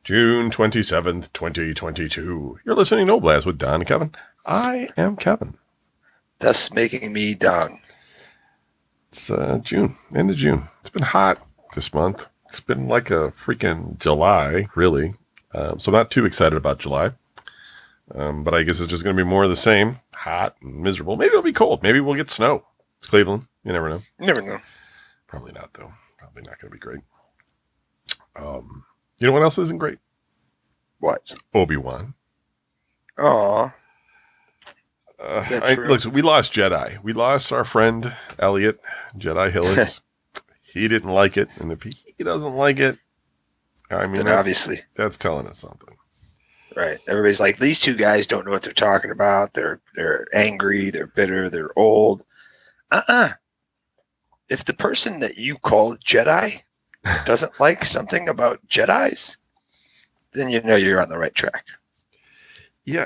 June 27th, 2022. You're listening to Oblast with Don and Kevin. I am Kevin. Thus making me Don. It's June, end of June. It's been hot this month. It's been like a freaking July, really. So I'm not too excited about July. But I guess it's just going to be more of the same. Hot and miserable. Maybe it'll be cold. Maybe we'll get snow. It's Cleveland. You never know. Never know. Probably not, though. Probably not going to be great. You know what else isn't great? What? Obi-Wan. Aw. Listen, we lost Jedi. We lost our friend Elliot, Jedi Hillis. He didn't like it, and if he doesn't like it, I mean, obviously that's telling us something. Right. Everybody's like, these two guys don't know what they're talking about. They're angry. They're bitter. They're old. If the person that you call Jedi doesn't like something about Jedis, then you know you're on the right track. Yeah,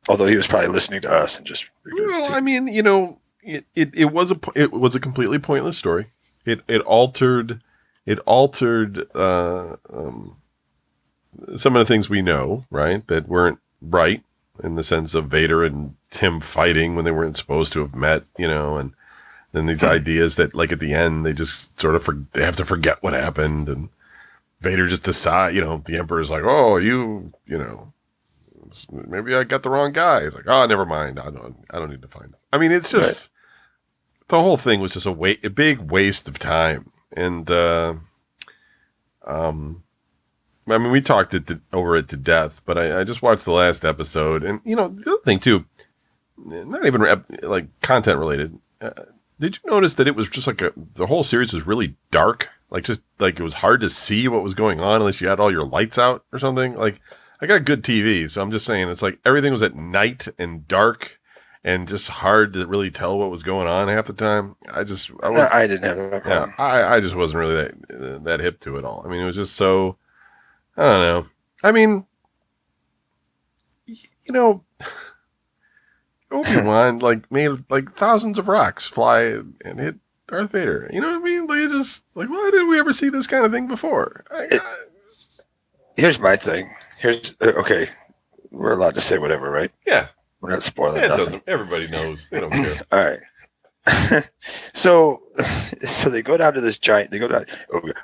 although he was probably listening to us and just. Well, I mean, you know, it was a completely pointless story. It altered some of the things we know, right, that weren't right in the sense of Vader and Tim fighting when they weren't supposed to have met, you know, and then these ideas that, like, at the end they just sort of they have to forget what happened, and Vader just decide, you know, the Emperor's like, oh, you know, maybe I got the wrong guy. He's like, oh, never mind. I don't need to find out. I mean, it's just the whole thing was just a big waste of time. And I mean, we talked over it to death, but I just watched the last episode, and you know, the other thing too, not even like content related. Did you notice that it was just like the whole series was really dark? Like, just like it was hard to see what was going on unless you had all your lights out or something. Like, I got good TV, so I'm just saying it's like everything was at night and dark and just hard to really tell what was going on half the time. I didn't have that problem. Yeah, I just wasn't really that hip to it all. I mean, it was just so, I don't know. I mean, you know, Obi-Wan made like thousands of rocks fly and hit Darth Vader. You know what I mean? Like, just like, why did we ever see this kind of thing before? Here's my thing. Okay, we're allowed to say whatever, right? Yeah, we're not spoiling. Nothing. Everybody knows. They don't care. All right. So they go down to this giant. They go down.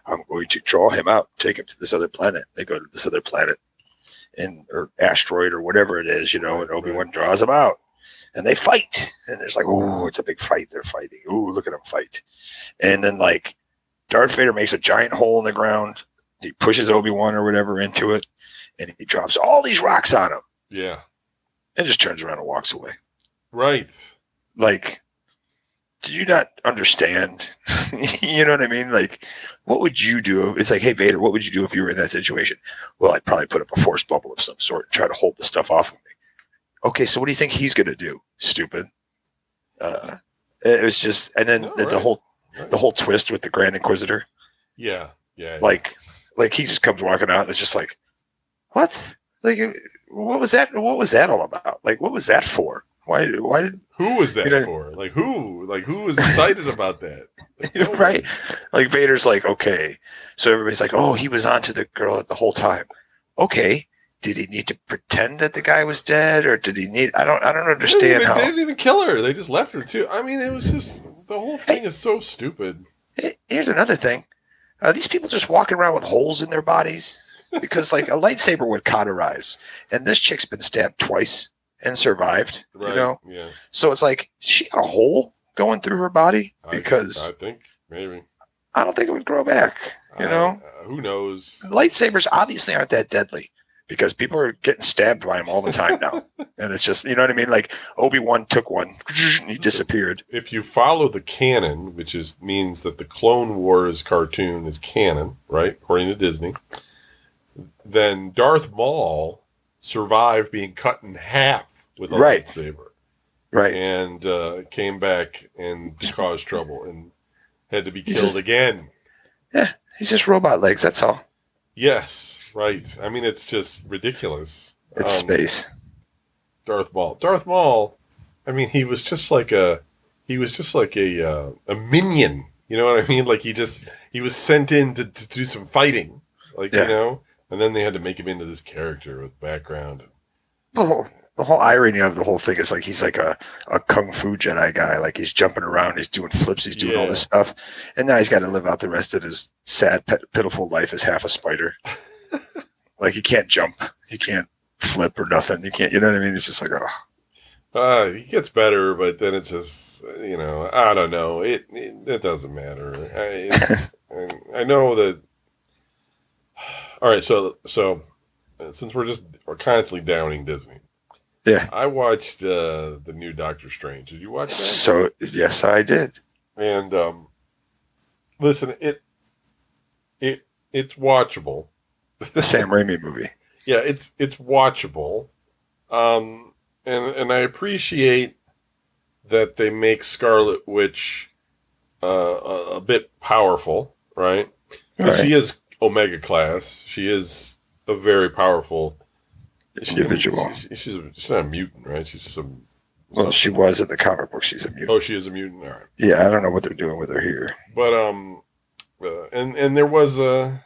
I'm going to draw him out, take him to this other planet. They go to this other planet, or asteroid or whatever it is, you know. And Obi-Wan draws him out, and they fight. And there's like, oh, it's a big fight. They're fighting. Oh, look at them fight. And then like, Darth Vader makes a giant hole in the ground. He pushes Obi-Wan or whatever into it, and he drops all these rocks on him. Yeah, and just turns around and walks away. Right. Like, did you not understand? You know what I mean? Like, what would you do? It's like, hey, Vader, what would you do if you were in that situation? Well, I'd probably put up a force bubble of some sort and try to hold the stuff off of me. Okay, so what do you think he's going to do? Stupid. It was just, and then the whole twist with the Grand Inquisitor. Yeah. Like he just comes walking out and it's just like, what? Like, what was that? What was that all about? Like, what was that for? Why did? Who was that for? Like, who was excited about that? Right. Like, Vader's like, okay. So everybody's like, oh, he was onto the girl the whole time. Okay. Did he need to pretend that the guy was dead, or did he need? I don't understand how. They didn't even kill her. They just left her too. I mean, it was just, the whole thing is so stupid. Here's another thing. These people just walking around with holes in their bodies because, like, a lightsaber would cauterize, and this chick's been stabbed twice and survived. Right. You know. Yeah. So it's like she got a hole going through her body because I think maybe. I don't think it would grow back. You know. Who knows? Lightsabers obviously aren't that deadly, because people are getting stabbed by them all the time now. And it's just, you know what I mean? Like, Obi-Wan took one, and he disappeared. If you follow the canon, which means that the Clone Wars cartoon is canon, right? According to Disney, then Darth Maul survived being cut in half with a lightsaber. Right. And came back and caused trouble and had to be killed again. Yeah, he's just robot legs, that's all. Yes. Right. I mean, it's just ridiculous. It's space. Darth Maul. I mean, he was just like a minion. You know what I mean? Like, he was sent in to do some fighting. Like, Yeah. and then they had to make him into this character with background. The whole irony of the whole thing is like he's like a kung fu Jedi guy. Like he's jumping around, he's doing flips, he's doing all this stuff, and now he's got to live out the rest of his sad, pitiful life as half a spider. Like he can't jump, he can't flip or nothing. You can't, you know what I mean? It's just like, He gets better, but then it's just, I don't know. It doesn't matter. I know that. All right, so since we're constantly downing Disney, yeah. I watched the new Doctor Strange. Did you watch that? So yes, I did. And listen, it's watchable. The Sam Raimi movie. Yeah, it's watchable. And I appreciate that they make Scarlet Witch a bit powerful, right? Because she is Omega class. She is a very powerful individual. She's not a mutant, right? She's just well, she was in the comic book. She's a mutant. Oh, she is a mutant. All right. Yeah, I don't know what they're doing with her here. But and there was a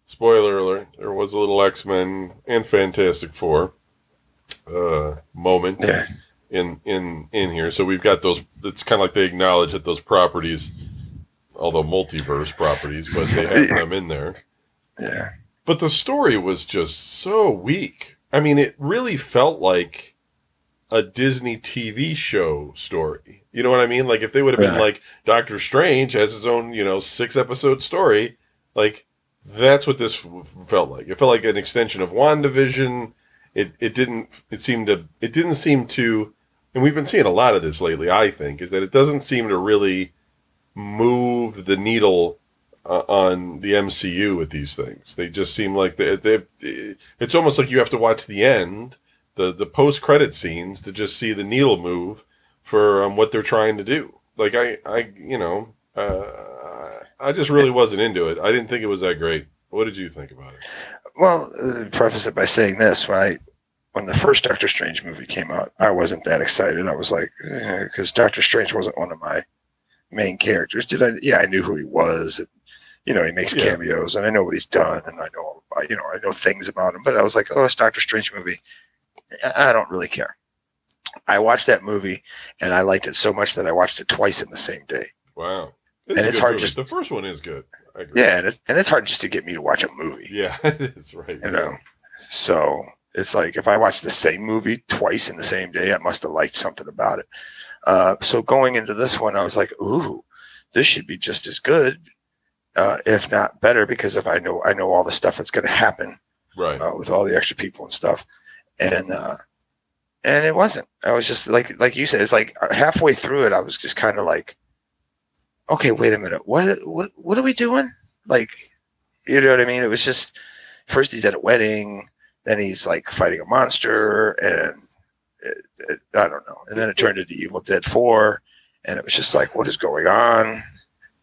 spoiler alert. There was a little X-Men and Fantastic Four moment in here. So we've got those. It's kind of like they acknowledge that those properties, although multiverse properties, but they have them in there. Yeah. But the story was just so weak. I mean, it really felt like a Disney TV show story. You know what I mean? Like if they would have been like Doctor Strange has his own, 6-episode story, like that's what this felt like. It felt like an extension of WandaVision. It didn't seem to, and we've been seeing a lot of this lately, I think, is that it doesn't seem to really move the needle on the MCU with these things. They just seem like it's almost like you have to watch the end, the post-credit scenes to just see the needle move for what they're trying to do. Like I just really wasn't into it. I didn't think it was that great. What did you think about it? Well, preface it by saying this: when the first Doctor Strange movie came out, I wasn't that excited. I was like, because Doctor Strange wasn't one of my main characters. I knew who he was. And, he makes cameos, and I know what he's done, and I know things about him. But I was like, oh, it's Doctor Strange movie. I don't really care. I watched that movie, and I liked it so much that I watched it twice in the same day. Wow. It's hard movie. The first one is good. I agree. Yeah, and it's hard just to get me to watch a movie. Yeah, it is, right. So it's like if I watch the same movie twice in the same day, I must have liked something about it. So going into this one, I was like, ooh, this should be just as good, if not better, because if I know all the stuff that's going to happen, right, with all the extra people and stuff, and it wasn't. I was just like you said, it's like halfway through it, I was just kind of like, okay, wait a minute, what are we doing? Like, you know what I mean? It was just first he's at a wedding, then he's like fighting a monster, and I don't know, and then it turned into Evil Dead 4, and it was just like, what is going on?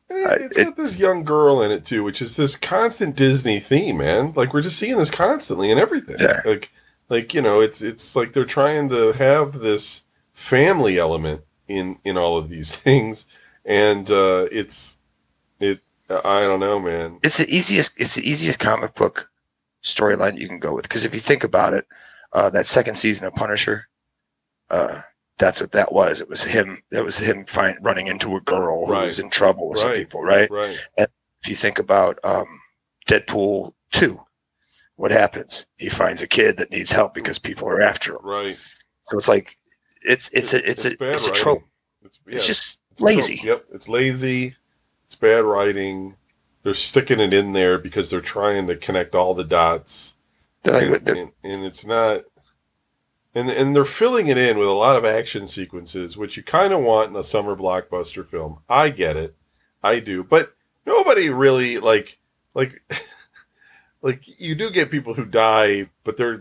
It's got this young girl in it too, which is this constant Disney theme, man. Like we're just seeing this constantly in everything. Yeah. It's like they're trying to have this family element in all of these things, and I don't know, man. It's the easiest comic book storyline you can go with, because if you think about it, that second season of Punisher, that's what that was. It was him running into a girl who was in trouble with some people, right? Right. And if you think about Deadpool 2, what happens? He finds a kid that needs help because people are after him. Right. So it's like it's a trope. It's just lazy. Yep, it's lazy. It's bad writing. They're sticking it in there because they're trying to connect all the dots, and it's not. And they're filling it in with a lot of action sequences, which you kind of want in a summer blockbuster film. I get it, I do, but nobody really like you do get people who die, but they're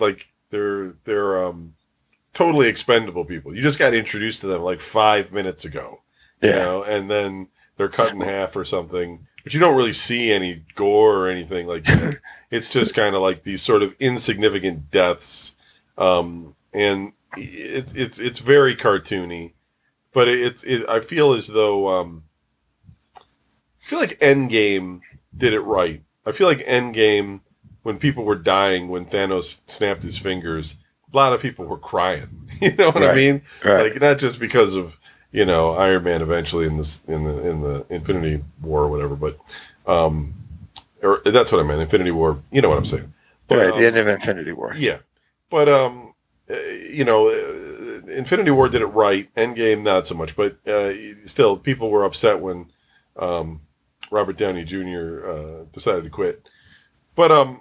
totally expendable people. You just got introduced to them like 5 minutes ago, and then they're cut in half or something, but you don't really see any gore or anything like that. It's just kind of like these sort of insignificant deaths. And it's very cartoony, but I feel as though I feel like Endgame did it right. I feel like Endgame, when people were dying, when Thanos snapped his fingers, a lot of people were crying. You know what I mean? Right. Like, not just because of, Iron Man eventually in the Infinity War or whatever, but or that's what I meant, Infinity War. You know what I'm saying? But, Right. The end of Infinity War. Yeah, but Infinity War did it right. Endgame, not so much, but still, people were upset when Robert Downey Jr. Decided to quit. But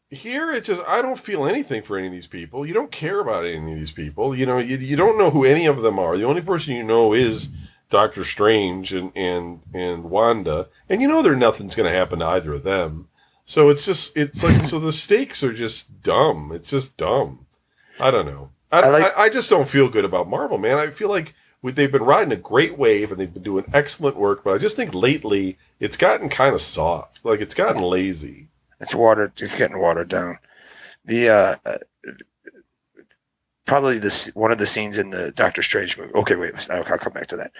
here, it's just, I don't feel anything for any of these people. You don't care about any of these people. You don't know who any of them are. The only person you know is Doctor Strange and Wanda, and nothing's going to happen to either of them. So it's like, so the stakes are just dumb. It's just dumb. I don't know. I just don't feel good about Marvel, man. I feel like they've been riding a great wave and they've been doing excellent work, but I just think lately it's gotten kind of soft. Like, it's gotten lazy. It's getting watered down. The probably one of the scenes in the Doctor Strange movie. Okay, wait, I'll come back to that.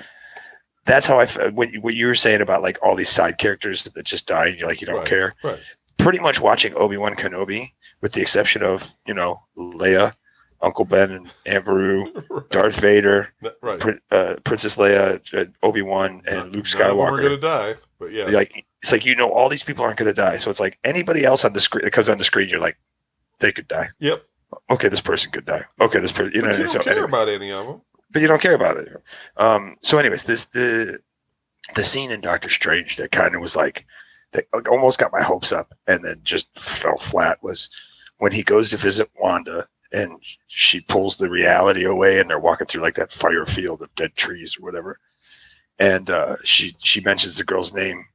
That's how I felt. What you were saying about like all these side characters that just die and you're like, you don't care. Right. Pretty much watching Obi-Wan Kenobi, with the exception of, Leia, Uncle Ben and Aunt Beru, right. Darth Vader, right. Princess Leia, Obi-Wan, and Luke Skywalker. We're going to die, but yeah. Like, it's like, all these people aren't going to die. So it's like anybody else on the screen that comes on the screen, you're like, they could die. Yep. Okay, this person could die. Okay, this person. You don't care about any of them. But you don't care about it. So anyways, the scene in Doctor Strange that kind of was like, that almost got my hopes up and then just fell flat was when he goes to visit Wanda and she pulls the reality away and they're walking through like that fire field of dead trees or whatever. And she mentions the girl's name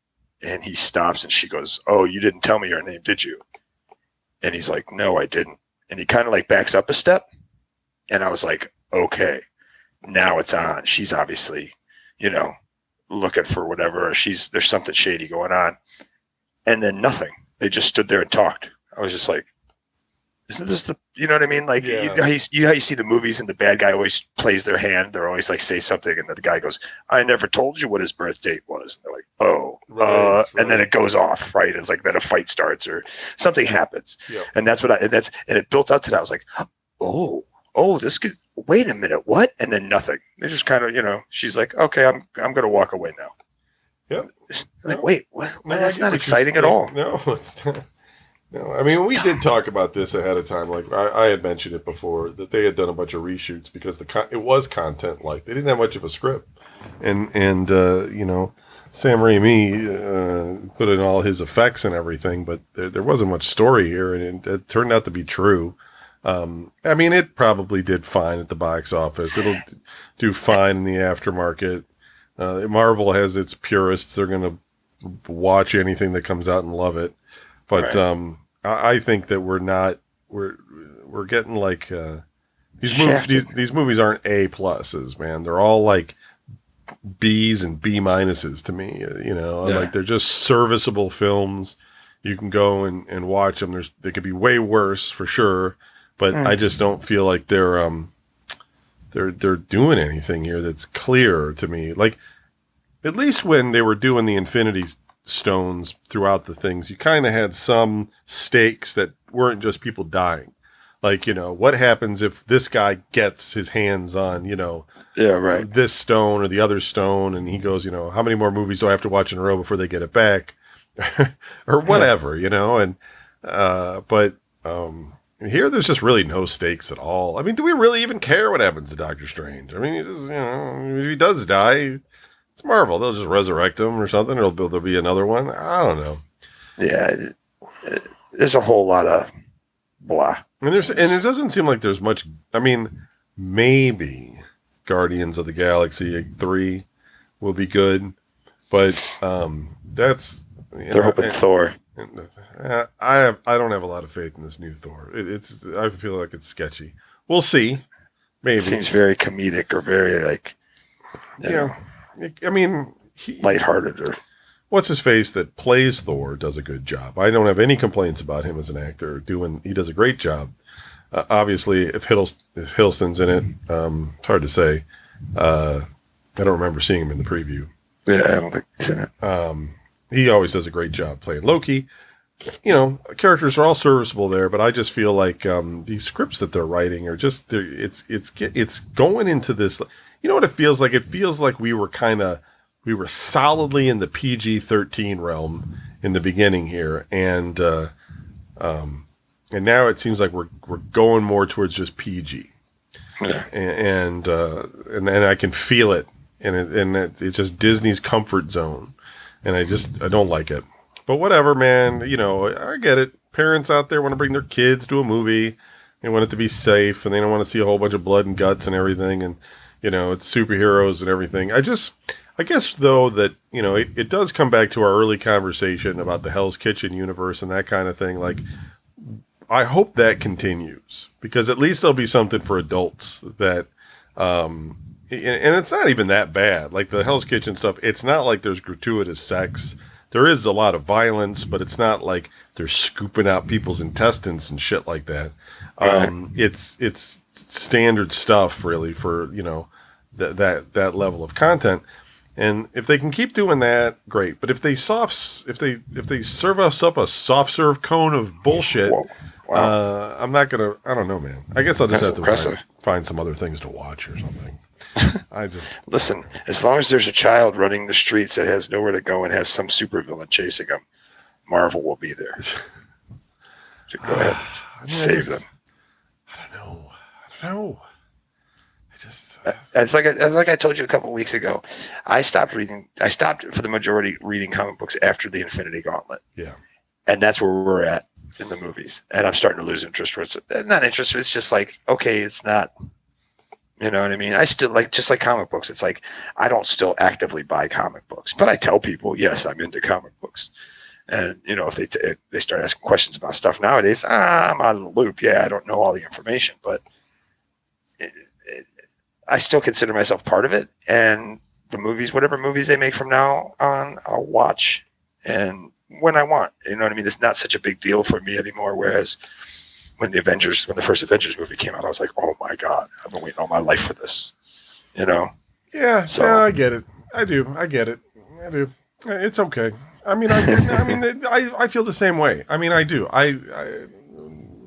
and he stops and she goes, "Oh, you didn't tell me her name, did you?" And he's like, "No, I didn't." And he kind of like backs up a step. And I was like, okay, now it's on. She's obviously, looking for whatever. There's something shady going on. And then nothing. They just stood there and talked. I was just like, isn't this you know what I mean? Like, yeah. you know how you see the movies and the bad guy always plays their hand. They're always like, say something. And then the guy goes, "I never told you what his birth date was." And they're like, "Oh," right. And then it goes off, right? It's like then a fight starts or something happens. Yep. And that's and it built up to that. I was like, oh, this could, wait a minute. What? And then nothing. They just kind of, she's like, "Okay, I'm going to walk away now." Yep. Like, wait, what? Well, that's not exciting at all. No, it's not. No, I mean, we did talk about this ahead of time. Like I had mentioned it before that they had done a bunch of reshoots because it was content like they didn't have much of a script, and Sam Raimi put in all his effects and everything, but there wasn't much story here, and it turned out to be true. I mean, it probably did fine at the box office. It'll do fine in the aftermarket. Marvel has its purists; they're going to watch anything that comes out and love it. But right. I think that we're getting like these movies aren't A pluses, man. They're all like B's and B minuses to me. Like they're just serviceable films. You can go and watch them. They could be way worse for sure, but I just don't feel like they're doing anything here that's clear to me. Like at least when they were doing the Infinity Stones throughout the things, you kind of had some stakes that weren't just people dying. Like, what happens if this guy gets his hands on, this stone or the other stone, and he goes, how many more movies do I have to watch in a row before they get it back? Or whatever, and but here there's just really no stakes at all. I mean, do we really even care what happens to Doctor Strange? I mean, if he does die, it's Marvel. They'll just resurrect him or something. There'll be another one. I don't know. Yeah, there's a whole lot of blah. And it doesn't seem like there's much. I mean, maybe Guardians of the Galaxy 3 will be good, but that's they're hoping Thor. I don't have a lot of faith in this new Thor. I feel like it's sketchy. We'll see. Maybe it seems very comedic or very like you know. I mean, lighthearted or what's his face that plays Thor does a good job. I don't have any complaints about him as an actor. He does a great job. Obviously, if Hiddleston's in it, it's hard to say. I don't remember seeing him in the preview. Yeah, I don't think he's in it. He always does a great job playing Loki. You know, characters are all serviceable there, but I just feel like these scripts that they're writing are just it's going into this. You know what it feels like? It feels like we were solidly in the PG-13 realm in the beginning here, and now it seems like we're going more towards just PG, Yeah. and I can feel it, and it's just Disney's comfort zone, and I don't like it. But whatever, man. You know, I get it. Parents out there want to bring their kids to a movie. They want it to be safe, and they don't want to see a whole bunch of blood and guts and everything. And, you know, it's superheroes and everything. I guess, though, that, you know, it does come back to our early conversation about the Hell's Kitchen universe and that kind of thing. Like, I hope that continues, because at least there'll be something for adults that, and it's not even that bad. Like the Hell's Kitchen stuff, it's not like there's gratuitous sex. There is a lot of violence, but it's not like they're scooping out people's intestines and shit like that. It's standard stuff, really, for, you know, that level of content. And if they can keep doing that, great. But if they serve us up a soft serve cone of bullshit, wow. I'm not gonna. I don't know, man. I guess I'll just have to find some other things to watch or something. Listen. As long as there's a child running the streets that has nowhere to go and has some supervillain chasing them, Marvel will be there. So go ahead, save them. I don't know. It's like I told you a couple of weeks ago. I stopped for the majority reading comic books after the Infinity Gauntlet. Yeah, and that's where we're at in the movies, and I'm starting to lose interest. For it's not interest. It's just like, okay, it's not. You know what I mean? I still just like comic books. It's like, I don't still actively buy comic books, but I tell people, yes, I'm into comic books. And, you know, if they start asking questions about stuff nowadays, I'm out of the loop. Yeah, I don't know all the information, but I still consider myself part of it. And the movies, whatever movies they make from now on, I'll watch. And when I want, you know what I mean? It's not such a big deal for me anymore. Whereas when the first Avengers movie came out, I was like, oh my God, I've been waiting all my life for this, you know? Yeah. So yeah, I get it. I do. I get it. I do. It's okay. I mean, I feel the same way. I mean, I do. I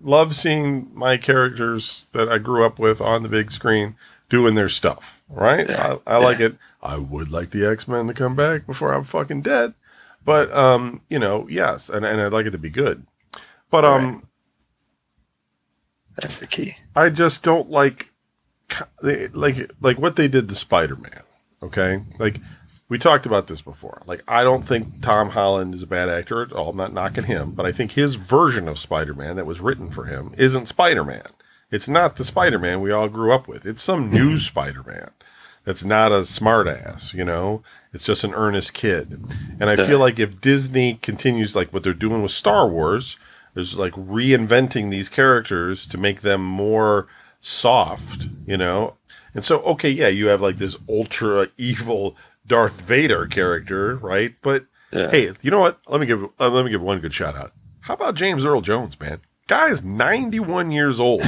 love seeing my characters that I grew up with on the big screen doing their stuff, right? Yeah. I like it. I would like the X-Men to come back before I'm fucking dead. But, you know, yes. And I'd like it to be good. But, right. That's the key. I just don't like what they did to Spider-Man. Okay, like we talked about this before. Like, I don't think Tom Holland is a bad actor at all. I'm not knocking him, but I think his version of Spider-Man that was written for him isn't Spider-Man. It's not the Spider-Man we all grew up with. It's some new Spider-Man that's not a smartass. You know, it's just an earnest kid. And I feel like if Disney continues like what they're doing with Star Wars, is like reinventing these characters to make them more soft, you know? And so, okay, yeah, you have like this ultra evil Darth Vader character, right? But hey, you know what? Let me give one good shout out. How about James Earl Jones, man? Guy is 91 years old.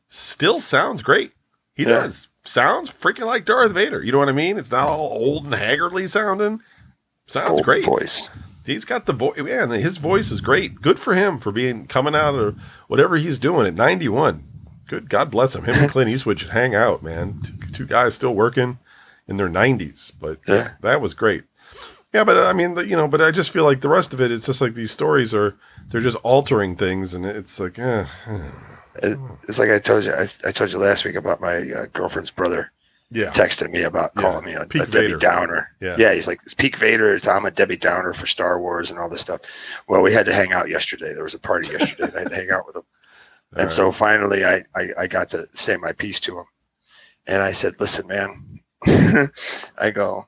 Still sounds great. He does. Sounds freaking like Darth Vader. You know what I mean? It's not all old and haggardly sounding. Sounds old great. Voice. He's got the voice, man. His voice is great. Good for him for coming out of whatever he's doing at 91. Good, God bless him. Him and Clint Eastwood should hang out, man. Two guys still working in their 90s, but that was great. Yeah, but I mean, you know, but I just feel like the rest of it, it's just like these stories they're just altering things, and it's like, It's like I told you last week about my girlfriend's brother. Yeah, texting me about calling me a Vader. Debbie Downer. Yeah, he's like, it's peak Vader. I'm a Debbie Downer for Star Wars and all this stuff. Well, we had to hang out yesterday. There was a party yesterday. I had to hang out with him. And so finally I got to say my piece to him. And I said, listen, man, I go,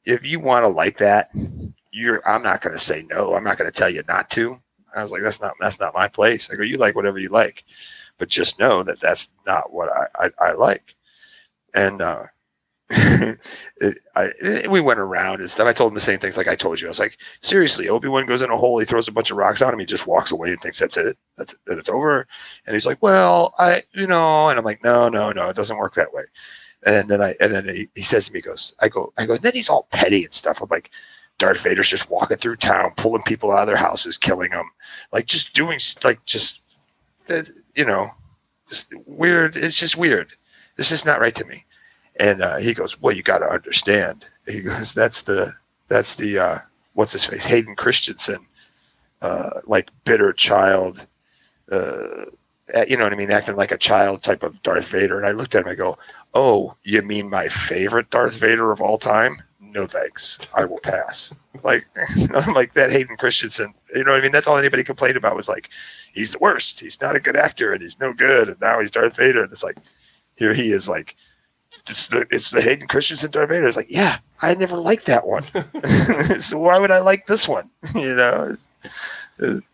if you want to like that, I'm not going to say no. I'm not going to tell you not to. I was like, that's not my place. I go, you like whatever you like, but just know that that's not what I like. And we went around and stuff. I told him the same things like I told you. I was like, seriously, Obi-Wan goes in a hole, he throws a bunch of rocks on him, he just walks away and thinks that's it, that it's over. And he's like, well, and I'm like, no, it doesn't work that way. And then he says to me, I go, and then he's all petty and stuff. I'm like, Darth Vader's just walking through town, pulling people out of their houses, killing them, like just doing like just just weird. It's just weird. This is not right to me. And he goes, well, you got to understand. He goes, that's the what's his face, Hayden Christensen, like bitter child, you know what I mean, acting like a child type of Darth Vader. And I looked at him, I go, oh, you mean my favorite Darth Vader of all time? No thanks, I will pass. Like, I'm like that Hayden Christensen, you know what I mean? That's all anybody complained about was like, he's the worst. He's not a good actor, and he's no good. And now he's Darth Vader, and it's like, here he is, like, it's the Hayden Christensen Darth Vader. It's like, yeah, I never liked that one, so why would I like this one? You know?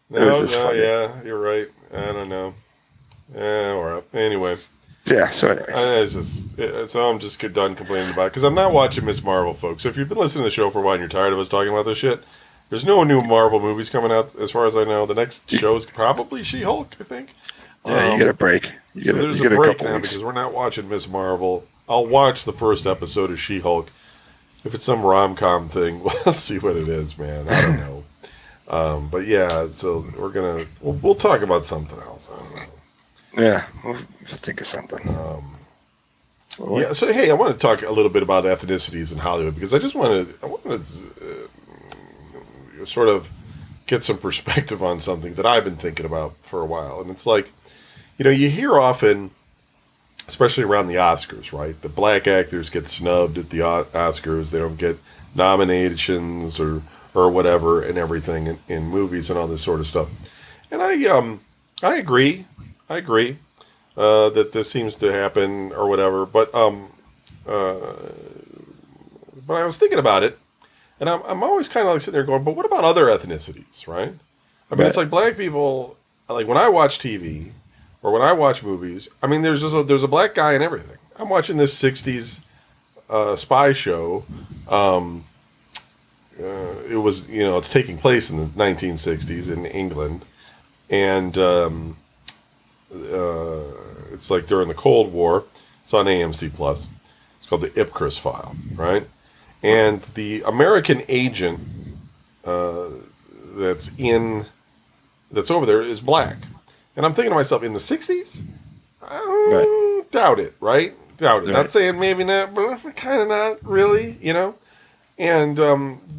Yeah, you're right. I don't know. Or anyway. Yeah, so anyways. So I'm just done complaining about it because I'm not watching Miss Marvel, folks. So if you've been listening to the show for a while and you're tired of us talking about this shit, there's no new Marvel movies coming out as far as I know. The next show is probably She-Hulk, I think. Yeah, you get a break. There's a break now because we're not watching Miss Marvel. I'll watch the first episode of She-Hulk. If it's some rom-com thing, we'll see what it is, man. I don't know. But yeah, so we'll talk about something else. I don't know. Yeah, we'll think of something. Yeah. So hey, I want to talk a little bit about ethnicities in Hollywood because I want to sort of get some perspective on something that I've been thinking about for a while, and it's like, you hear often, especially around the Oscars, right? The black actors get snubbed at the Oscars; they don't get nominations or whatever and everything in movies and all this sort of stuff. And I agree. That this seems to happen or whatever, but I was thinking about it, and I'm always kind of like sitting there going, but what about other ethnicities, right? I mean, It's like black people. Like when I watch TV or when I watch movies, I mean, there's a black guy in everything. I'm watching this '60s spy show. It was it's taking place in the 1960s in England, and it's like during the Cold War. It's on AMC Plus. It's called the Ipcris File, right? And the American agent that's over there is black. And I'm thinking to myself, in the 60s? Doubt it, right? Doubt it. Right. Not saying maybe not, but kind of not really, And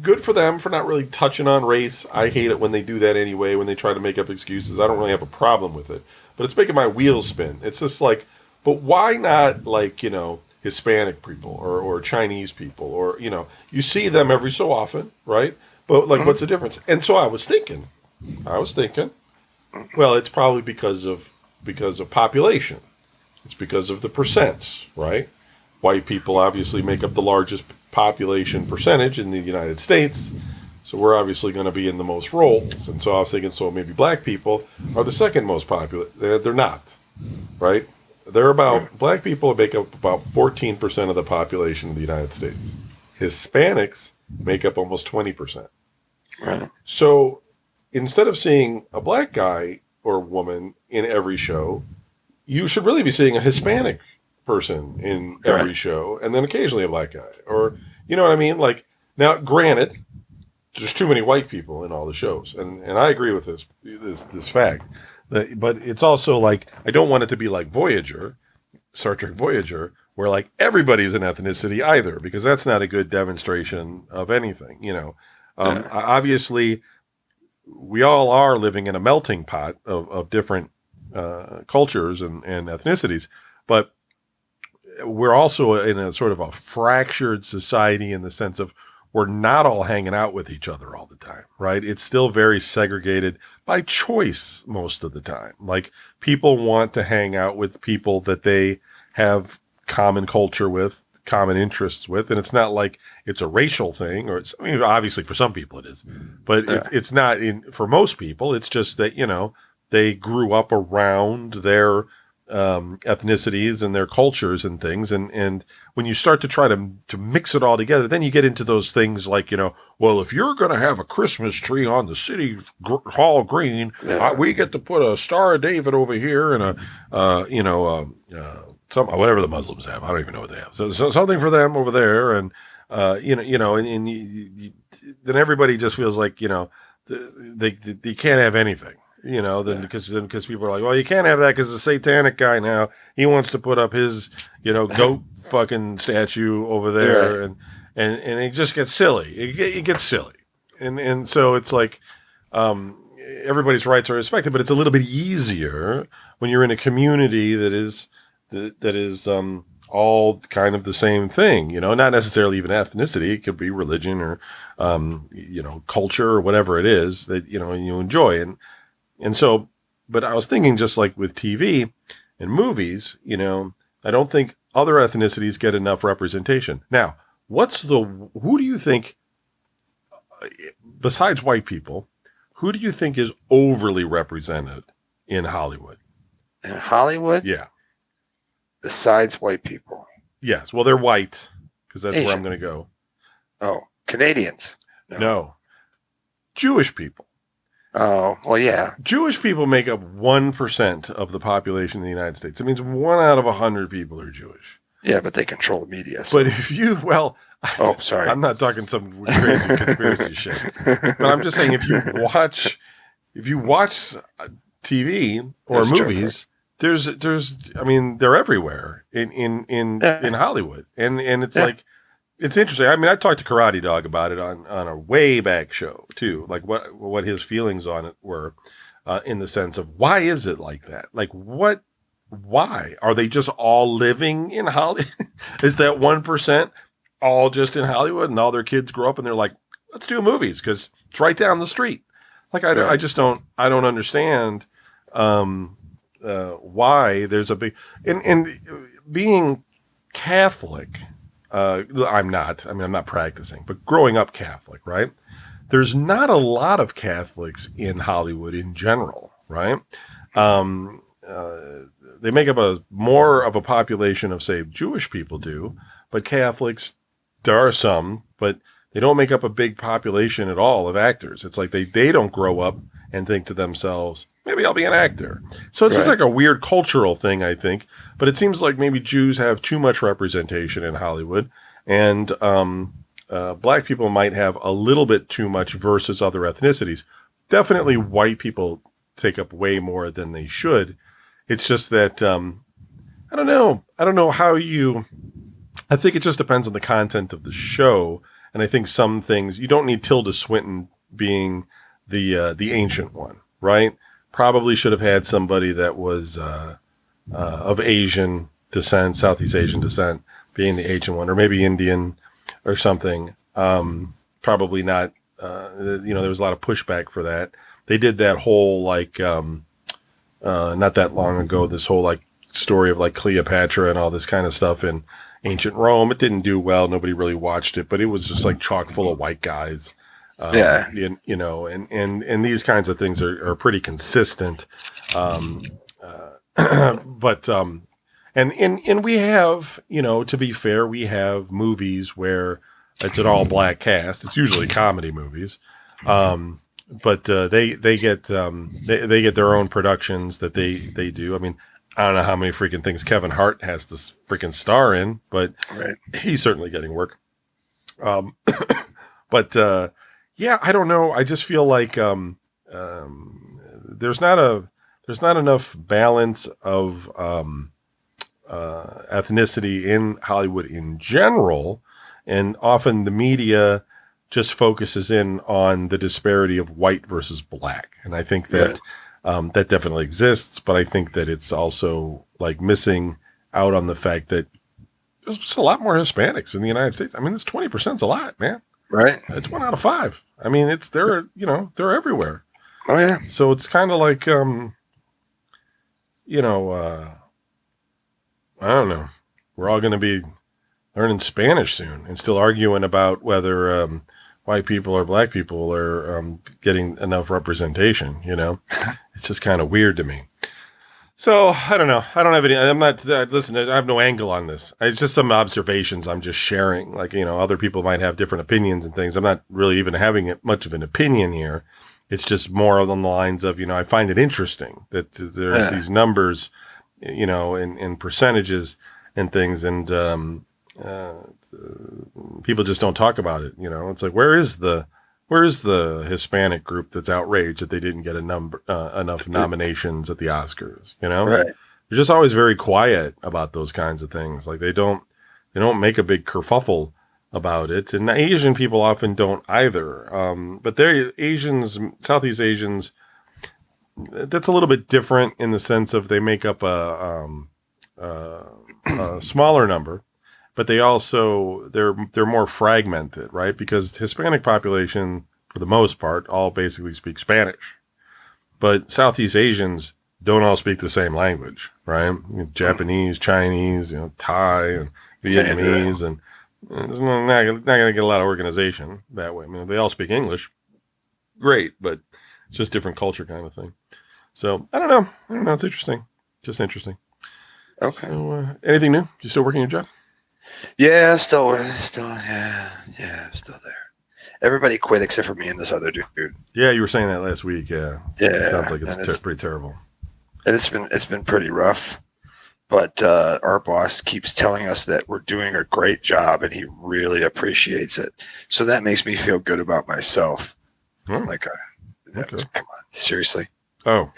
good for them for not really touching on race. I hate it when they do that anyway, when they try to make up excuses. I don't really have a problem with it. But it's making my wheels spin. It's just like, but why not like, Hispanic people or Chinese people or, you see them every so often, right? But like, what's the difference? And so I was thinking, well, it's probably because of population. It's because of the percents, right? White people obviously make up the largest population percentage in the United States. So we're obviously going to be in the most roles. And so I was thinking, so maybe black people are the second most popular. They're not, right? Black people make up about 14% of the population of the United States. Hispanics make up almost 20%. Right. So instead of seeing a black guy or woman in every show, you should really be seeing a Hispanic person in every show, and then occasionally a black guy. Or, you know what I mean? Like, now, granted, there's too many white people in all the shows, and I agree with this fact. But it's also like, I don't want it to be like Voyager, Star Trek Voyager, where like everybody's an ethnicity either, because that's not a good demonstration of anything. Obviously, we all are living in a melting pot of different cultures and ethnicities, but we're also in a sort of a fractured society in the sense of we're not all hanging out with each other all the time, right? It's still very segregated by choice most of the time. Like, people want to hang out with people that they have common culture with, common interests with, and it's not like it's a racial thing, or obviously for some people it is, but it's not for most people. It's just that, they grew up around their ethnicities and their cultures and things. And when you start to try to mix it all together, then you get into those things like, well, if you're going to have a Christmas tree on the city hall green, we get to put a Star of David over here and whatever the Muslims have. I don't even know what they have. So something for them over there. And then everybody just feels like, they can't have anything, then because people are like, well, you can't have that because the satanic guy now, he wants to put up his, goat fucking statue over there. Right. And it just gets silly. It gets silly. And so it's like, everybody's rights are respected, but it's a little bit easier when you're in a community that is all kind of the same thing, not necessarily even ethnicity. It could be religion or, culture or whatever it is that, you enjoy. And so, but I was thinking just like with TV and movies, I don't think other ethnicities get enough representation. Now, who do you think, besides white people, who do you think is overly represented in Hollywood? In Hollywood? Yeah. Besides white people? Yes. Well, they're white because that's Asian. where I'm going to go. Oh, Canadians? No. Jewish people. Oh, well, yeah. Jewish people make up 1% of the population in the United States. It means 1 out of 100 people are Jewish. Yeah, but they control the media. So. But Oh, sorry. I'm not talking some crazy conspiracy shit. But I'm just saying if you watch TV or movies, there's they're everywhere in Hollywood. And it's like, it's interesting. I mean, I talked to Karate Dog about it on a way back show too, like what his feelings on it were, in the sense of why is it like that? Like why are they just all living in Hollywood? Is that 1% all just in Hollywood and all their kids grow up and they're like, let's do movies because it's right down the street. Like, I just don't understand, why there's a big, and being Catholic, I'm not practicing, but growing up Catholic, right? There's not a lot of Catholics in Hollywood in general, right? They make up more of a population of, say, Jewish people do, but Catholics, there are some, but they don't make up a big population at all of actors. It's like they don't grow up and think to themselves, maybe I'll be an actor. So it's just like a weird cultural thing, I think. But it seems like maybe Jews have too much representation in Hollywood, and black people might have a little bit too much versus other ethnicities. Definitely white people take up way more than they should. It's just that, I don't know how I think it just depends on the content of the show. And I think some things, you don't need Tilda Swinton being the ancient one, right? Probably should have had somebody that was of Asian descent, Southeast Asian descent, being the ancient one, or maybe Indian or something. Probably not. There was a lot of pushback for that. They did that whole not that long ago, this whole story of Cleopatra and all this kind of stuff in ancient Rome. It didn't do well. Nobody really watched it, but it was just chock full of white guys. And these kinds of things are pretty consistent. But we have, to be fair, we have movies where it's an all black cast. It's usually comedy movies. But they get their own productions that they do. I mean, I don't know how many freaking things Kevin Hart has to freaking star in, but he's certainly getting work. But I don't know. I just feel like there's not enough balance of ethnicity in Hollywood in general, and often the media just focuses in on the disparity of white versus black, and I think that that definitely exists. But I think that it's also missing out on the fact that there's just a lot more Hispanics in the United States. I mean, it's 20% is a lot, man. Right. It's 1 out of 5. I mean, they're everywhere. Oh yeah. So it's kind of like, I don't know. We're all going to be learning Spanish soon and still arguing about whether white people or black people are getting enough representation. It's just kind of weird to me. So I don't know. I don't have any. I'm not. Listen, I have no angle on this. It's just some observations I'm just sharing. Other people might have different opinions and things. I'm not really even having much of an opinion here. It's just more along the lines of, I find it interesting that there's these numbers, and percentages and things, and people just don't talk about it. It's like, where is the Hispanic group that's outraged that they didn't get enough nominations at the Oscars? Right. They're just always very quiet about those kinds of things. Like they don't make a big kerfuffle about it, and Asian people often don't either. But they're Asians, Southeast Asians. That's a little bit different in the sense of they make up a smaller number, but they also they're more fragmented, right? Because the Hispanic population, for the most part, all basically speak Spanish, but Southeast Asians don't all speak the same language, right? Japanese, Chinese, Thai, and Vietnamese, and it's not going to get a lot of organization that way. I mean, they all speak English, great, but it's just different culture kind of thing. So I don't know. It's interesting. Just interesting. Okay. So anything new? You still working your job? Yeah, still, still there. Everybody quit except for me and this other dude. Yeah, you were saying that last week. Yeah. Yeah. Sounds like it's pretty terrible. And it's been pretty rough. But our boss keeps telling us that we're doing a great job, and he really appreciates it. So that makes me feel good about myself. Like, okay. Come on, seriously. Oh,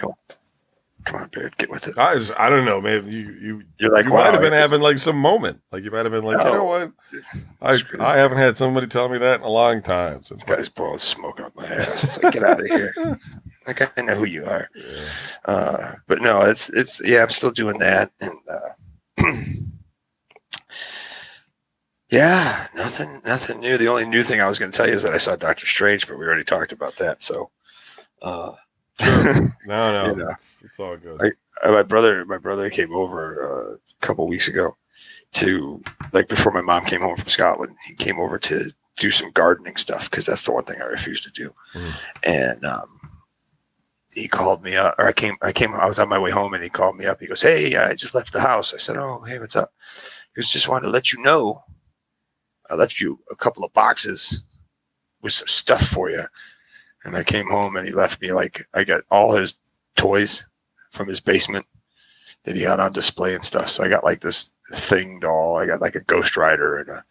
come on, Beard, get with it. I don't know, man. You're like, you wow, might have been having like some moment. Like you might have been like, you know what? I haven't had somebody tell me that in a long time. So this guy's blowing smoke out my ass. It's like, get out of here. Like, I know who you are. Yeah. But no, it's I'm still doing that, and yeah, nothing new. The only new thing I was going to tell you is that I saw Doctor Strange, but we already talked about that. So, sure. No, it's all good. My brother came over a couple weeks ago to, like, before my mom came home from Scotland. He came over to do some gardening stuff because that's the one thing I refuse to do. And he called me up, or I was on my way home, and he called me up. He goes, "Hey, I just left the house." I said, "Oh, hey, what's up?" He goes, "Just wanted to let you know, I left you a couple of boxes with some stuff for you." And I came home, and he left me, like, I got all his toys from his basement that he had on display and stuff. So I got like this Thing doll. I got like a Ghost Rider and a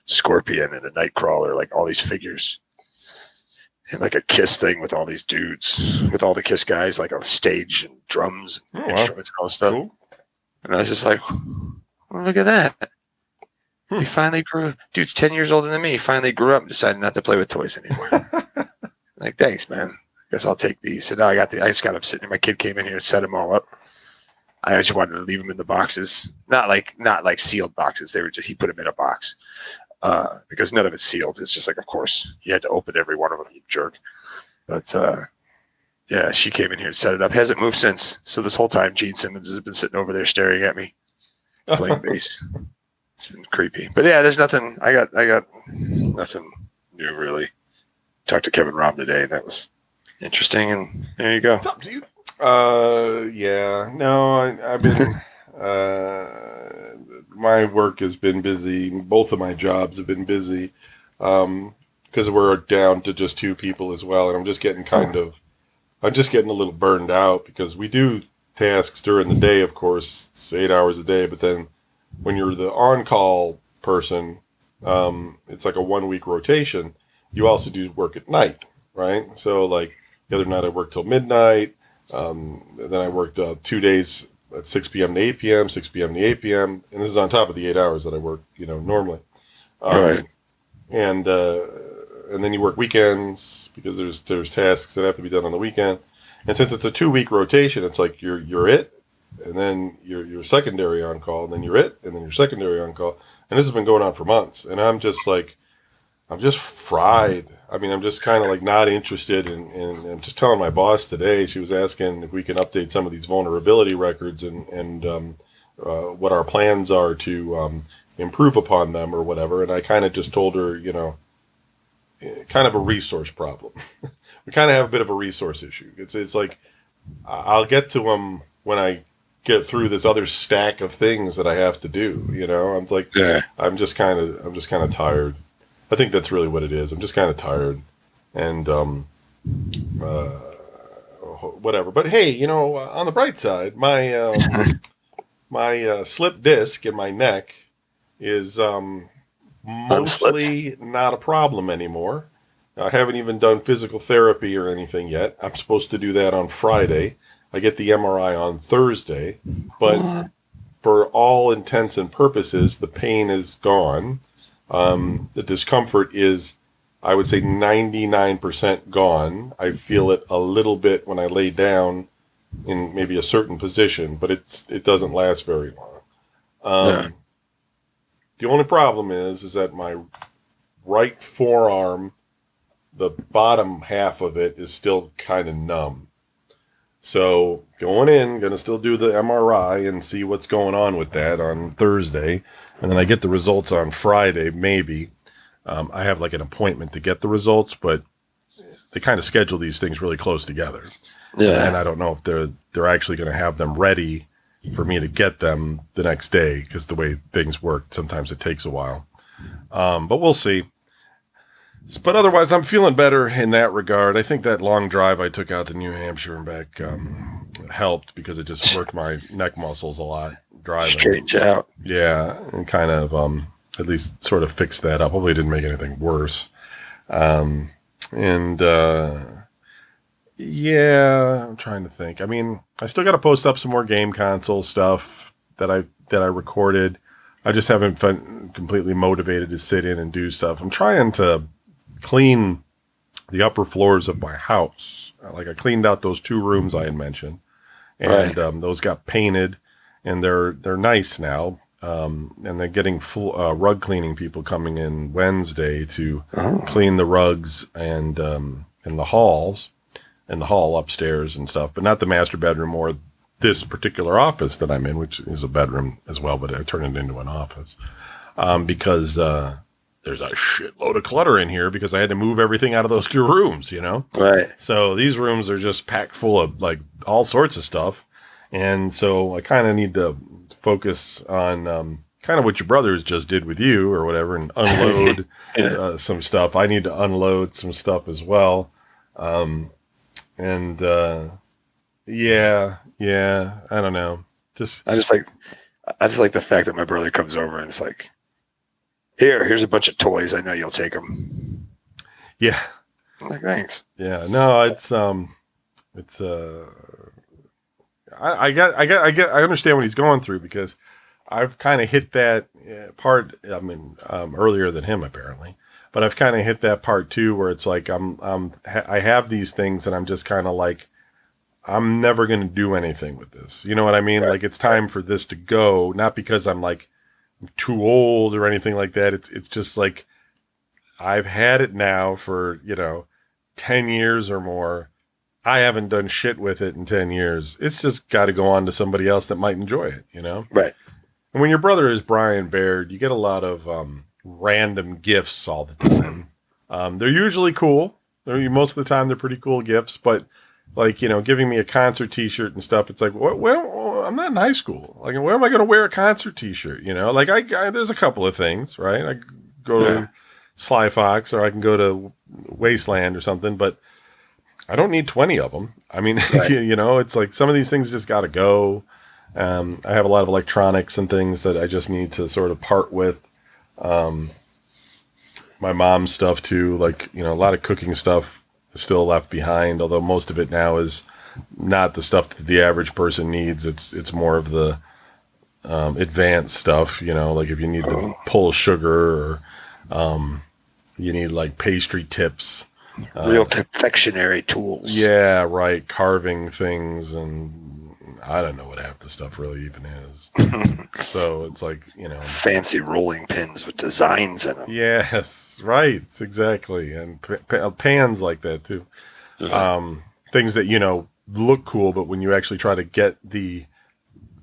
Scorpion and a Nightcrawler, like all these figures. And like a Kiss thing with all these dudes, with all the Kiss guys, like on stage and drums and instruments and all this stuff. Cool. And I was just like, well, look at that. He finally grew. Dude's 10 years older than me. He finally grew up and decided not to play with toys anymore. Like, thanks, man. I guess I'll take these. So now I just got them sitting here. My kid came in here and set them all up. I just wanted to leave them in the boxes. Not like sealed boxes. They were just, he put them in a box. Because none of it's sealed. It's just like, of course, you had to open every one of them, you jerk. But yeah, she came in here and set it up. Hasn't moved since. So this whole time, Gene Simmons has been sitting over there staring at me, playing bass. It's been creepy. But yeah, there's nothing. I got nothing new really. Talked to Kevin Rom today, and that was interesting. And there you go. What's up, dude? Yeah. No, I've been. My work has been busy. Both of my jobs have been busy because we're down to just two people as well, and I'm just getting a little burned out because we do tasks during the day. Of course, it's 8 hours a day, but then when you're the on-call person, it's like a 1 week rotation. You also do work at night, right? So like the other night I worked till midnight. Then I worked 2 days at 6 p.m. to 8 p.m., 6 p.m. to 8 p.m. And this is on top of the 8 hours that I work, normally. Right. And then you work weekends because there's tasks that have to be done on the weekend. And since it's a 2 week rotation, it's like you're it, and then you're secondary on call, and then you're it, and then you're secondary on call. And this has been going on for months. And I'm just fried. I mean, I'm just kind of like not interested in I'm just telling my boss today, she was asking if we can update some of these vulnerability records and what our plans are to improve upon them or whatever. And I kind of just told her, kind of a resource problem. We kind of have a bit of a resource issue. It's like I'll get to them when I get through this other stack of things that I have to do. It's like I'm just kind of tired. I think that's really what it is. I'm just kind of tired, and whatever. But hey, on the bright side, my my slip disc in my neck is mostly not a problem anymore. I haven't even done physical therapy or anything yet. I'm supposed to do that on Friday. I get the MRI on Thursday, but for all intents and purposes, the pain is gone. The discomfort is, I would say, 99% gone. I feel it a little bit when I lay down in maybe a certain position, but it doesn't last very long. The only problem is that my right forearm, the bottom half of it is still kind of numb. So going in, going to still do the MRI and see what's going on with that on Thursday. And then I get the results on Friday, maybe. I have like an appointment to get the results, but they kind of schedule these things really close together. Yeah. And I don't know if they're actually going to have them ready for me to get them the next day, because the way things work, sometimes it takes a while. But we'll see. But otherwise, I'm feeling better in that regard. I think that long drive I took out to New Hampshire and back helped, because it just worked my neck muscles a lot driving. Straightened you out. Yeah, and kind of at least sort of fixed that up. Hopefully it didn't make anything worse. Yeah, I'm trying to think. I mean, I still got to post up some more game console stuff that I recorded. I just haven't been completely motivated to sit in and do stuff. I'm trying to clean the upper floors of my house. Like, I cleaned out those 2 rooms I had mentioned, and those got painted, and they're nice now. And they're getting rug cleaning people coming in Wednesday to clean the rugs and in the halls, in the hall upstairs and stuff, but not the master bedroom or this particular office that I'm in, which is a bedroom as well, but I turned it into an office because there's a shitload of clutter in here because I had to move everything out of those 2 rooms, you know? Right. So these rooms are just packed full of like all sorts of stuff. And so I kind of need to focus on kind of what your brothers just did with you or whatever, and unload some stuff. I need to unload some stuff as well. Yeah, I don't know. I just like the fact that my brother comes over and it's like, here's a bunch of toys. I know you'll take them. Yeah. I'm like, thanks. Yeah, no, I understand what he's going through, because I've kind of hit that part. I mean, earlier than him apparently, but I've kind of hit that part too, where it's like I have these things and I'm just kind of like, I'm never going to do anything with this. You know what I mean? Right. Like, it's time for this to go, not because I'm like too old or anything like that. It's just like, I've had it now for, 10 years or more. I haven't done shit with it in 10 years. It's just got to go on to somebody else that might enjoy it, Right. And when your brother is Brian Baird, you get a lot of random gifts all the time. They're usually cool. Most of the time, they're pretty cool gifts. But, like, giving me a concert T-shirt and stuff, it's like, well, I'm not in high school. Like, where am I going to wear a concert T-shirt? Like, there's a couple of things, right? I go to Sly Fox, or I can go to Wasteland or something, but I don't need 20 of them. I mean, right. It's like some of these things just got to go. I have a lot of electronics and things that I just need to sort of part with. My mom's stuff too, like, a lot of cooking stuff is still left behind, although most of it now is not the stuff that the average person needs. It's more of the advanced stuff, like if you need to pull sugar, or you need like pastry tips. Real confectionery tools. Yeah, right. Carving things, and I don't know what half the stuff really even is. So it's like, fancy rolling pins with designs in them. Yes, right. Exactly. And pans like that too. Things that, look cool, but when you actually try to get the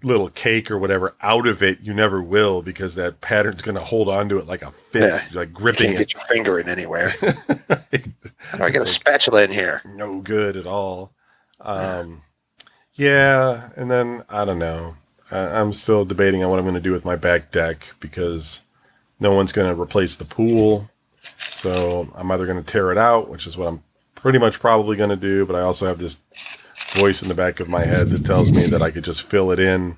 little cake or whatever out of it, you never will, because that pattern's going to hold on to it like a fist, like gripping you can't get your finger in anywhere. Right. How do I get a spatula in here? No good at all. Yeah, and then I don't know. I'm still debating on what I'm going to do with my back deck, because no one's going to replace the pool. So I'm either going to tear it out, which is what I'm pretty much probably going to do, but I also have this voice in the back of my head that tells me that I could just fill it in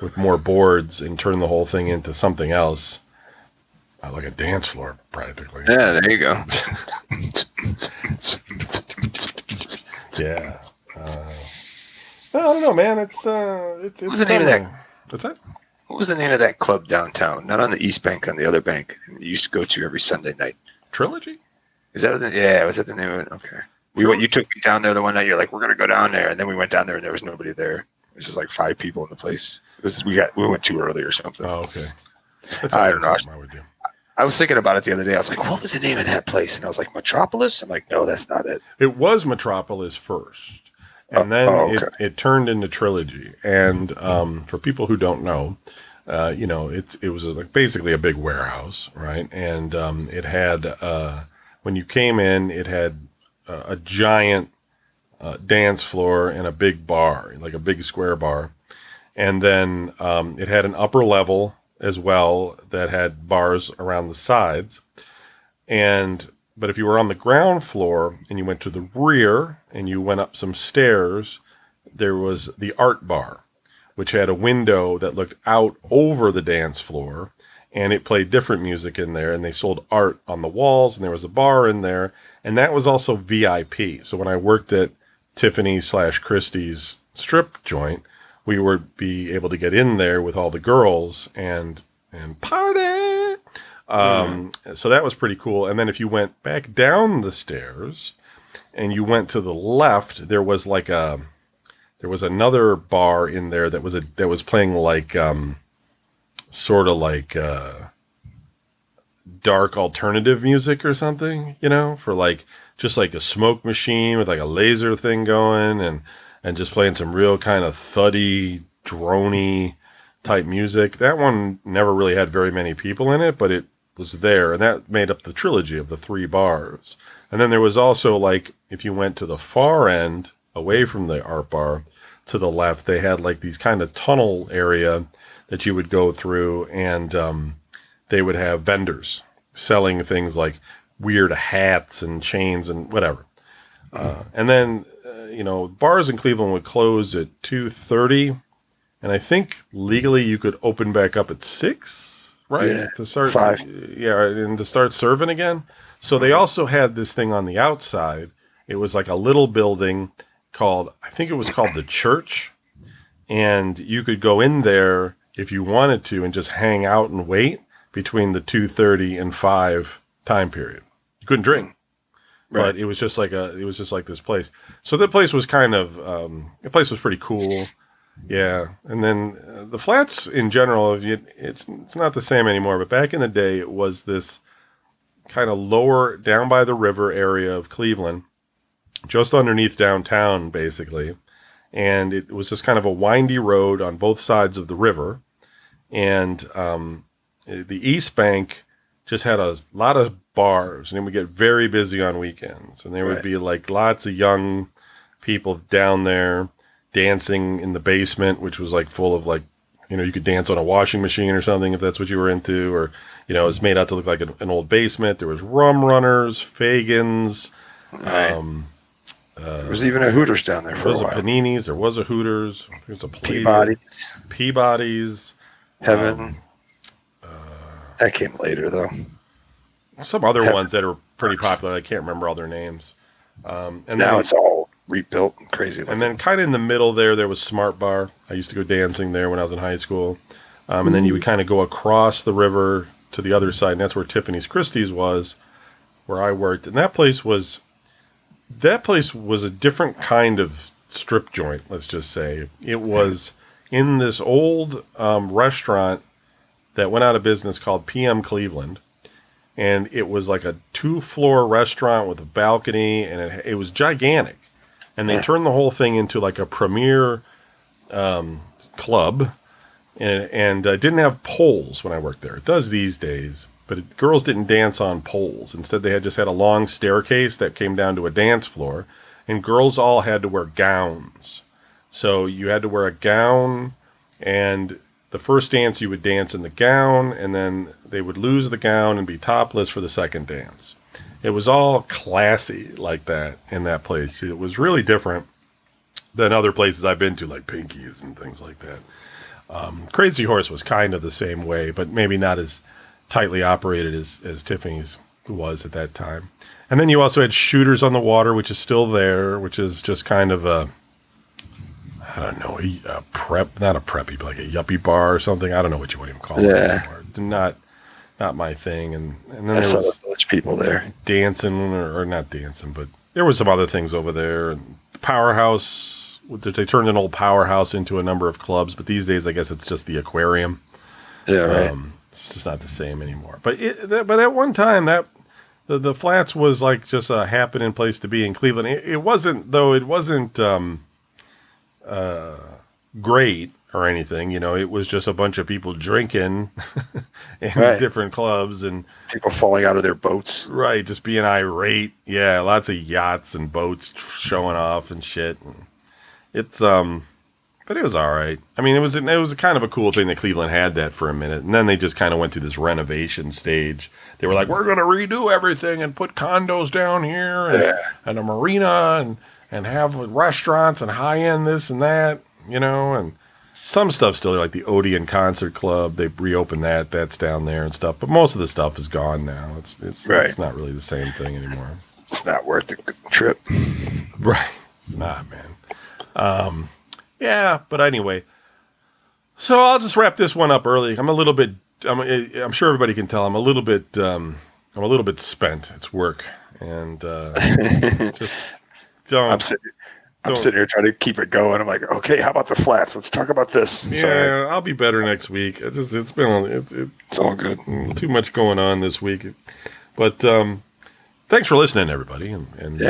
with more boards and turn the whole thing into something else. Like a dance floor, practically. Yeah, there you go. Yeah. I don't know, man. It's What was the name of that? What's that? What was the name of that club downtown? Not on the East Bank, on the other bank. You used to go to every Sunday night. Trilogy? Is that yeah? Was that the name of it? Okay. You took me down there the one night. You're like, we're gonna go down there, and then we went down there, and there was nobody there. It was just like 5 people in the place. We went too early or something. Oh, okay. I don't know. I would do. I was thinking about it the other day. I was like, what was the name of that place? And I was like, Metropolis? I'm like, no, that's not it. It was Metropolis first. And then it turned into Trilogy. And for people who don't know, it was basically a big warehouse, right? And it had, when you came in, it had a giant dance floor and a big bar, like a big square bar. And then it had an upper level as well that had bars around the sides. But if you were on the ground floor and you went to the rear and you went up some stairs, there was the art bar, which had a window that looked out over the dance floor, and it played different music in there, and they sold art on the walls, and there was a bar in there, and that was also VIP. So when I worked at Tiffany/Christie's strip joint, we would be able to get in there with all the girls and party. So that was pretty cool. And then if you went back down the stairs and you went to the left, there was another bar in there that was playing like sort of like dark alternative music or something, for like just like a smoke machine with like a laser thing going and just playing some real kind of thuddy, droney type music. That one never really had very many people in it, but it was there, and that made up the trilogy of the 3 bars. And then there was also, like, if you went to the far end, away from the art bar, to the left, they had like these kind of tunnel area that you would go through, and they would have vendors selling things like weird hats and chains and whatever. And then, bars in Cleveland would close at 2:30, and I think legally you could open back up at 6, right? Yeah, to start 5. Yeah, and to start serving again. So they also had this thing on the outside. It was like a little building I think it was called the Church, and you could go in there if you wanted to and just hang out and wait between the 2:30 and 5 time period. You couldn't drink. Right. But it was just like this place. So the place was the place was pretty cool. Yeah. And then the flats in general, it's not the same anymore, but back in the day, it was this kind of lower down by the river area of Cleveland, just underneath downtown, basically. And it was just kind of a windy road on both sides of the river. And the East Bank just had a lot of bars, and it would get very busy on weekends. And there would be like lots of young people down there dancing in the basement, which was like full of like, you could dance on a washing machine or something if that's what you were into, or, it was made out to look like an old basement. There was rum runners, Fagans. There was even a Hooters down there for a while. There was a Panini's. There was a Hooters. There was a Peabody's. Heaven. That came later, though. Some other ones that are pretty popular. I can't remember all their names. And now it's all rebuilt and crazy. And then kind of in the middle there was Smart Bar. I used to go dancing there when I was in high school. And then you would kind of go across the river to the other side, and that's where Tiffany's Christie's was, where I worked. And that place was a different kind of strip joint, let's just say. It was in this old restaurant that went out of business called PM Cleveland. And it was like a 2-floor restaurant with a balcony, and it was gigantic. And they turned the whole thing into like a premier club, and didn't have poles when I worked there. It does these days, but girls didn't dance on poles. Instead, they just had a long staircase that came down to a dance floor, and girls all had to wear gowns. So you had to wear a gown, and the first dance you would dance in the gown, and then they would lose the gown and be topless for the second dance. It was all classy like that in that place. It was really different than other places I've been to, like Pinky's and things like that. Crazy Horse was kind of the same way, but maybe not as tightly operated as Tiffany's was at that time. And then you also had Shooters on the Water, which is still there, which is just kind of a prep, not a preppy, but like a yuppie bar or something. I don't know what you would even call it anymore. Not my thing. And then there was village people there dancing or not dancing, but there was some other things over there. And the Powerhouse, they turned an old Powerhouse into a number of clubs, but these days I guess it's just the aquarium. Yeah, right. It's just not the same anymore. But at one time that the Flats was like just a happening place to be in Cleveland. It wasn't great or anything, it was just a bunch of people drinking in different clubs and people falling out of their boats. Right. Just being irate. Yeah. Lots of yachts and boats showing off and shit. And it's, but it was all right. I mean, it was kind of a cool thing that Cleveland had that for a minute. And then they just kind of went through this renovation stage. They were like, we're going to redo everything and put condos down here and a marina and have restaurants and high end this and that, and some stuff still like the Odeon Concert Club. They reopened that. That's down there and stuff. But most of the stuff is gone now. It's not really the same thing anymore. It's not worth the trip. Right. It's not, man. Yeah, but anyway. So I'll just wrap this one up early. I'm sure everybody can tell I'm a little bit spent. It's work. And just don't. I'm sitting here trying to keep it going. I'm like, okay, how about the Flats? Let's talk about this. Yeah, Sorry. I'll be better next week. It's all good. Too much going on this week, but thanks for listening, everybody. And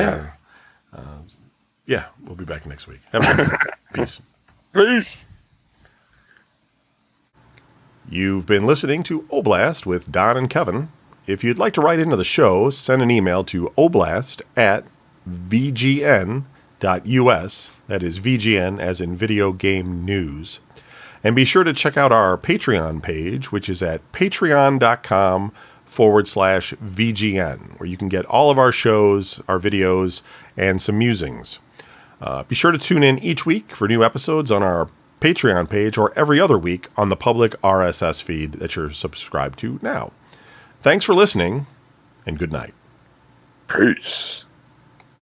we'll be back next week. Have a good day. Peace. Peace. You've been listening to Oblast with Don and Kevin. If you'd like to write into the show, send an email to oblast@vgn.us. That is VGN as in video game news. And be sure to check out our Patreon page, which is at patreon.com/VGN, where you can get all of our shows, our videos, and some musings. Be sure to tune in each week for new episodes on our Patreon page or every other week on the public RSS feed that you're subscribed to now. Thanks for listening, and good night. Peace.